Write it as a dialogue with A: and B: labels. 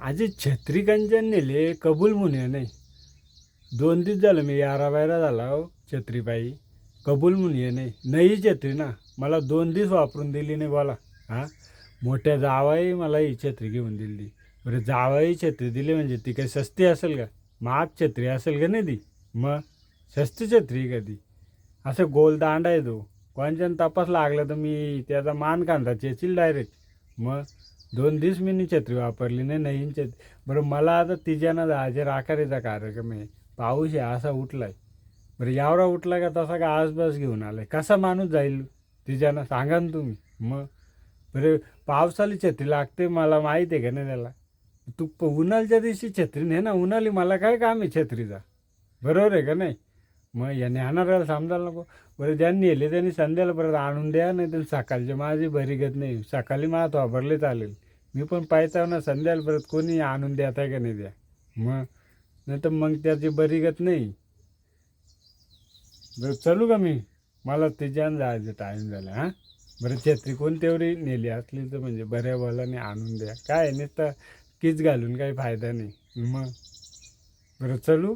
A: आजी छत्री कंचन नेले कबूल म्हणे नाही. 2 दिवस झालं मी यारा बायरा झाला हो छत्रीबाई. कबूल म्हणे नाही नाही छत्री ना. मला 2 दिवस वापरून दिली नाही बोला. हां मोठ्या जावाई मला ही छत्री घेऊन दिली. बरं जावाई छत्री दिली म्हणजे ती काही सस्ती असेल का? महाग छत्री असेल का नाही ती? मग सस्ती छत्री का ती? असं गोल दांडा आहे तो. कोणच्यानं तपास लागला तर मी त्याचा मान कांदा चेचील डायरेक्ट. मग 2 दिवस मी नी छत्री वापरली नाही नवीन छत्री. बरं मला आता तिच्यानं जायचे राखारीचा कार्यक्रम आहे. पाऊस आहे असा उठलाय. बरं यावरा उठला का तसा का आसपास घेऊन आलाय कसा माणूस जाईल तिच्यानं सांगा ना तुम्ही. मग बरं पावसाली छत्री लागते मला माहीत आहे का नाही त्याला. तू उन्हाळ्याच्या दिवशी छत्री नाही ना उन्हाळी मला काय काम आहे छत्रीचा. बरोबर आहे का नाही. मग याने आणणाऱ्याला समजायला नको. बरं ज्यांनी नेले त्यांनी संध्याला परत आणून द्या नाही तर सकाळचे माझी बरीगत नाही. सकाळी माझं वापरले चालेल. मी पण पाहता ना संध्याला परत कोणी आणून द्या का नाही द्या. मग नाही तर मग त्याची बरीगत नाही. बरं चलू का मी. मला तिच्यानं जायचं टाईम झाला. हां बरं छत्री कोण तेवढी नेली असली तर म्हणजे बऱ्या बोलाने आणून द्या. काय नुसतं कीच घालून काही फायदा नाही. मग बरं चलू.